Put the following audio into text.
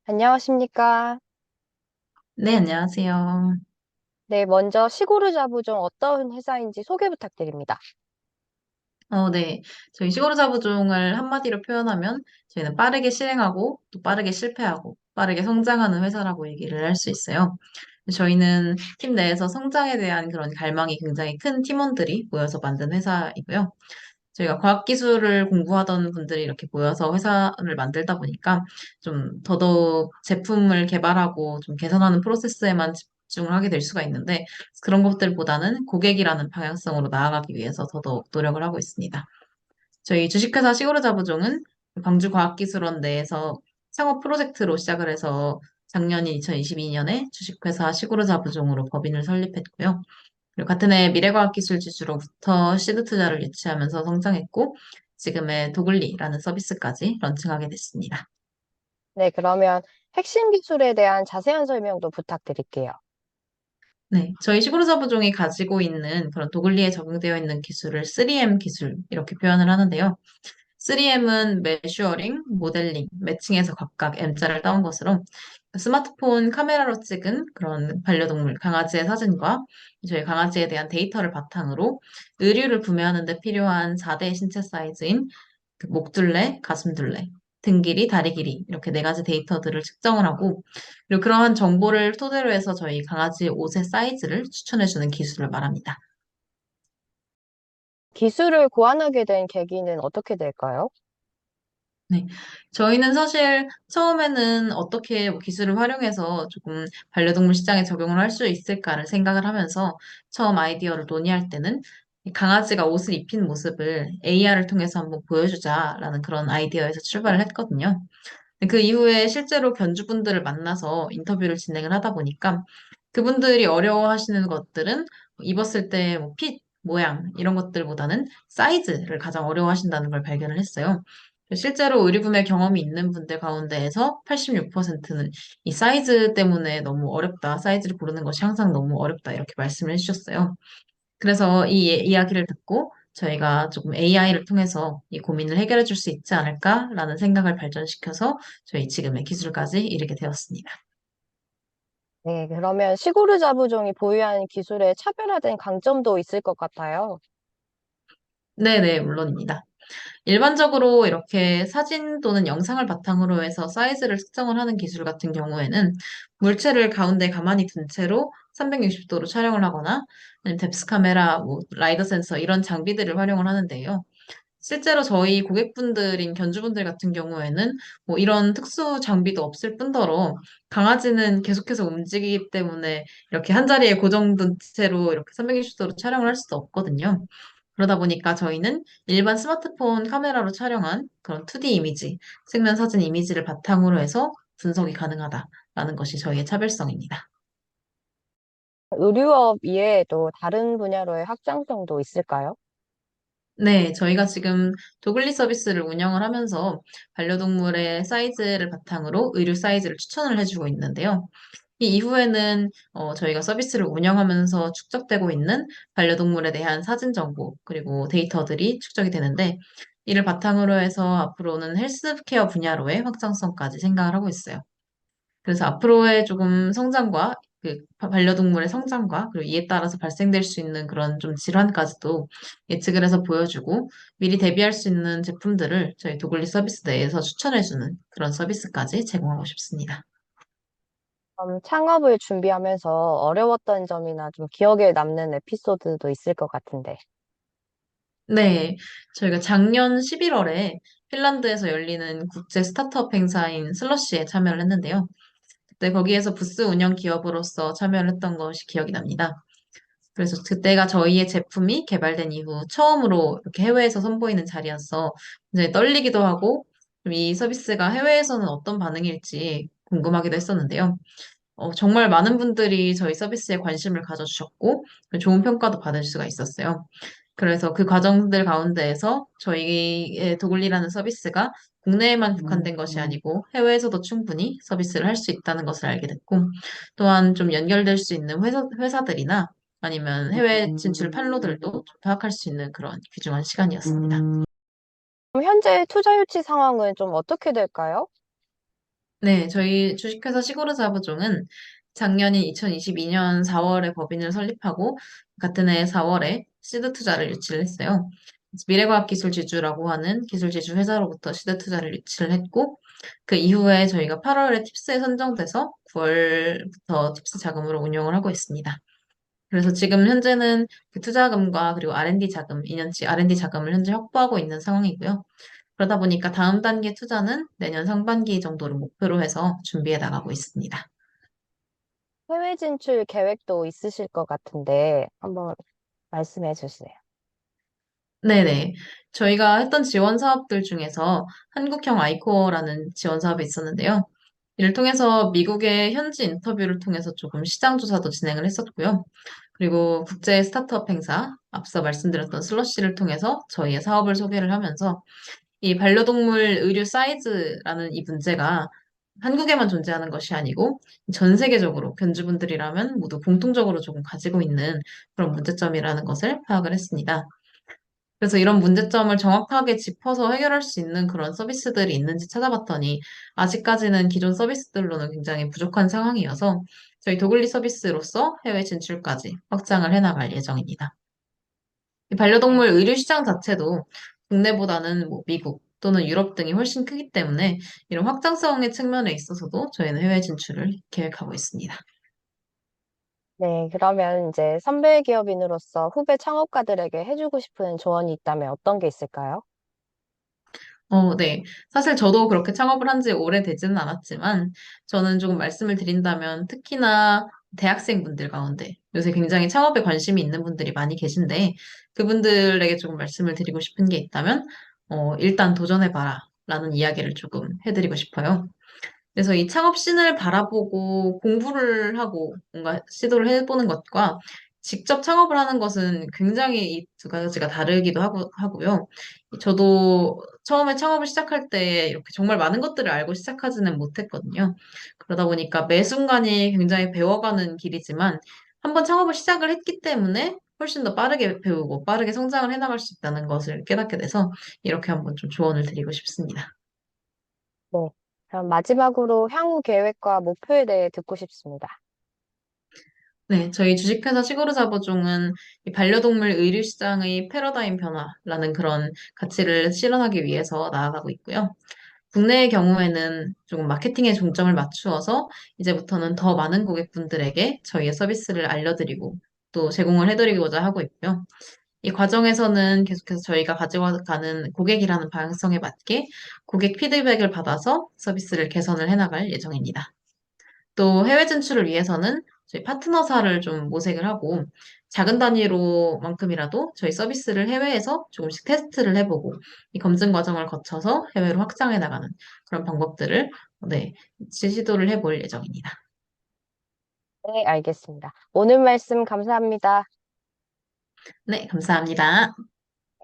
안녕하십니까? 네, 안녕하세요. 네, 먼저 시고르 자부종 어떤 회사인지 소개 부탁드립니다. 네. 저희 시골 자부종을 한마디로 표현하면 저희는 빠르게 실행하고 또 빠르게 실패하고 빠르게 성장하는 회사라고 얘기를 할 수 있어요. 저희는 팀 내에서 성장에 대한 그런 갈망이 굉장히 큰 팀원들이 모여서 만든 회사이고요. 저희가 과학기술을 공부하던 분들이 이렇게 모여서 회사를 만들다 보니까 좀 더더욱 제품을 개발하고 좀 개선하는 프로세스에만 집중을 하게 될 수가 있는데 그런 것들보다는 고객이라는 방향성으로 나아가기 위해서 더더욱 노력을 하고 있습니다. 저희 주식회사 시그로자부종은 광주과학기술원 내에서 창업 프로젝트로 시작을 해서 작년인 2022년에 주식회사 시그로자부종으로 법인을 설립했고요. 그리고 같은 해 미래과학기술 지주로부터 시드 투자를 유치하면서 성장했고, 지금의 도글리라는 서비스까지 런칭하게 됐습니다. 네, 그러면 핵심 기술에 대한 자세한 설명도 부탁드릴게요. 네, 저희 시그로사부종이 가지고 있는 그런 도글리에 적용되어 있는 기술을 3M 기술 이렇게 표현을 하는데요. 3M은 매슈어링, 모델링, 매칭에서 각각 M자를 따온 것으로 스마트폰 카메라로 찍은 그런 반려동물 강아지의 사진과 저희 강아지에 대한 데이터를 바탕으로 의류를 구매하는 데 필요한 4대 신체 사이즈인 그 목둘레, 가슴둘레, 등 길이, 다리 길이 이렇게 네 가지 데이터들을 측정을 하고 그리고 그러한 정보를 토대로 해서 저희 강아지 옷의 사이즈를 추천해주는 기술을 말합니다. 기술을 고안하게 된 계기는 어떻게 될까요? 네. 저희는 사실 처음에는 어떻게 뭐 기술을 활용해서 조금 반려동물 시장에 적용을 할 수 있을까를 생각을 하면서 처음 아이디어를 논의할 때는 이 강아지가 옷을 입힌 모습을 AR을 통해서 한번 보여주자라는 그런 아이디어에서 출발을 했거든요. 그 이후에 실제로 견주분들을 만나서 인터뷰를 진행을 하다 보니까 그분들이 어려워하시는 것들은 입었을 때 뭐 핏, 모양 이런 것들보다는 사이즈를 가장 어려워하신다는 걸 발견을 했어요. 실제로 의류구매 경험이 있는 분들 가운데에서 86%는 이 사이즈 때문에 너무 어렵다, 사이즈를 고르는 것이 항상 너무 어렵다 이렇게 말씀을 해주셨어요. 그래서 이 이야기를 듣고 저희가 조금 AI를 통해서 이 고민을 해결해 줄 수 있지 않을까라는 생각을 발전시켜서 저희 지금의 기술까지 이르게 되었습니다. 네, 그러면 시고르 자부종이 보유하는 기술에 차별화된 강점도 있을 것 같아요. 네네, 물론입니다. 일반적으로 이렇게 사진 또는 영상을 바탕으로 해서 사이즈를 측정을 하는 기술 같은 경우에는 물체를 가운데 가만히 둔 채로 360도로 촬영을 하거나 아니면 뎁스 카메라, 뭐 라이더 센서 이런 장비들을 활용을 하는데요. 실제로 저희 고객분들인 견주분들 같은 경우에는 뭐 이런 특수 장비도 없을 뿐더러 강아지는 계속해서 움직이기 때문에 이렇게 한 자리에 고정된 채로 이렇게 360도로 촬영을 할 수도 없거든요. 그러다 보니까 저희는 일반 스마트폰 카메라로 촬영한 그런 2D 이미지, 측면 사진 이미지를 바탕으로 해서 분석이 가능하다라는 것이 저희의 차별성입니다. 의류업 이외에도 다른 분야로의 확장성도 있을까요? 네, 저희가 지금 도글리 서비스를 운영을 하면서 반려동물의 사이즈를 바탕으로 의류 사이즈를 추천을 해주고 있는데요. 이 이후에는 저희가 서비스를 운영하면서 축적되고 있는 반려동물에 대한 사진 정보 그리고 데이터들이 축적이 되는데 이를 바탕으로 해서 앞으로는 헬스케어 분야로의 확장성까지 생각을 하고 있어요. 그래서 앞으로의 조금 성장과 반려동물의 성장과 그리고 이에 따라서 발생될 수 있는 그런 좀 질환까지도 예측을 해서 보여주고 미리 대비할 수 있는 제품들을 저희 도글리 서비스 내에서 추천해주는 그런 서비스까지 제공하고 싶습니다. 창업을 준비하면서 어려웠던 점이나 좀 기억에 남는 에피소드도 있을 것 같은데. 네, 저희가 작년 11월에 핀란드에서 열리는 국제 스타트업 행사인 슬러시에 참여를 했는데요. 그때 거기에서 부스 운영 기업으로서 참여를 했던 것이 기억이 납니다. 그래서 그때가 저희의 제품이 개발된 이후 처음으로 이렇게 해외에서 선보이는 자리여서 이제 떨리기도 하고 이 서비스가 해외에서는 어떤 반응일지 궁금하기도 했었는데요. 정말 많은 분들이 저희 서비스에 관심을 가져주셨고 좋은 평가도 받을 수가 있었어요. 그래서 그 과정들 가운데에서 저희의 도글리라는 서비스가 국내에만 국한된 것이 아니고 해외에서도 충분히 서비스를 할 수 있다는 것을 알게 됐고 또한 좀 연결될 수 있는 회사들이나 아니면 해외 진출 판로들도 좀 파악할 수 있는 그런 귀중한 시간이었습니다. 그럼 현재 투자 유치 상황은 좀 어떻게 될까요? 네, 저희 주식회사 시고르자부종은 작년인 2022년 4월에 법인을 설립하고 같은 해 4월에 시드 투자를 유치를 했어요. 그래서 미래과학기술지주라고 하는 기술지주 회사로부터 시드 투자를 유치를 했고 그 이후에 저희가 8월에 팁스에 선정돼서 9월부터 팁스 자금으로 운영을 하고 있습니다. 그래서 지금 현재는 그 투자금과 그리고 R&D 자금, 2년치 R&D 자금을 현재 확보하고 있는 상황이고요. 그러다 보니까 다음 단계 투자는 내년 상반기 정도를 목표로 해서 준비해 나가고 있습니다. 해외 진출 계획도 있으실 것 같은데 한번 말씀해 주세요. 네네. 저희가 했던 지원 사업들 중에서 한국형 아이코어라는 지원 사업이 있었는데요. 이를 통해서 미국의 현지 인터뷰를 통해서 조금 시장 조사도 진행을 했었고요. 그리고 국제 스타트업 행사, 앞서 말씀드렸던 슬러시를 통해서 저희의 사업을 소개를 하면서 이 반려동물 의류 사이즈라는 이 문제가 한국에만 존재하는 것이 아니고 전 세계적으로 견주분들이라면 모두 공통적으로 조금 가지고 있는 그런 문제점이라는 것을 파악을 했습니다. 그래서 이런 문제점을 정확하게 짚어서 해결할 수 있는 그런 서비스들이 있는지 찾아봤더니 아직까지는 기존 서비스들로는 굉장히 부족한 상황이어서 저희 도글리 서비스로서 해외 진출까지 확장을 해나갈 예정입니다. 이 반려동물 의류 시장 자체도 국내보다는 뭐 미국 또는 유럽 등이 훨씬 크기 때문에 이런 확장성의 측면에 있어서도 저희는 해외 진출을 계획하고 있습니다. 네, 그러면 이제 선배 기업인으로서 후배 창업가들에게 해주고 싶은 조언이 있다면 어떤 게 있을까요? 네. 사실 저도 그렇게 창업을 한 지 오래되지는 않았지만, 저는 조금 말씀을 드린다면, 특히나 대학생분들 가운데, 요새 굉장히 창업에 관심이 있는 분들이 많이 계신데, 그분들에게 조금 말씀을 드리고 싶은 게 있다면, 일단 도전해봐라. 라는 이야기를 조금 해드리고 싶어요. 그래서 이 창업신을 바라보고 공부를 하고 뭔가 시도를 해보는 것과 직접 창업을 하는 것은 굉장히 이 두 가지가 다르기도 하고요. 저도 처음에 창업을 시작할 때 이렇게 정말 많은 것들을 알고 시작하지는 못했거든요. 그러다 보니까 매 순간이 굉장히 배워가는 길이지만 한번 창업을 시작을 했기 때문에 훨씬 더 빠르게 배우고 빠르게 성장을 해나갈 수 있다는 것을 깨닫게 돼서 이렇게 한번 좀 조언을 드리고 싶습니다. 네. 그럼 마지막으로 향후 계획과 목표에 대해 듣고 싶습니다. 네, 저희 주식회사 시그루자보종은 이 반려동물 의류 시장의 패러다임 변화라는 그런 가치를 실현하기 위해서 나아가고 있고요. 국내의 경우에는 조금 마케팅에 중점을 맞추어서 이제부터는 더 많은 고객분들에게 저희의 서비스를 알려드리고 또 제공을 해드리고자 하고 있고요. 이 과정에서는 계속해서 저희가 가져가는 고객이라는 방향성에 맞게 고객 피드백을 받아서 서비스를 개선을 해나갈 예정입니다. 또 해외 진출을 위해서는 저희 파트너사를 좀 모색을 하고 작은 단위로만큼이라도 저희 서비스를 해외에서 조금씩 테스트를 해보고 이 검증 과정을 거쳐서 해외로 확장해 나가는 그런 방법들을 네, 시도를 해볼 예정입니다. 네, 알겠습니다. 오늘 말씀 감사합니다. 네, 감사합니다.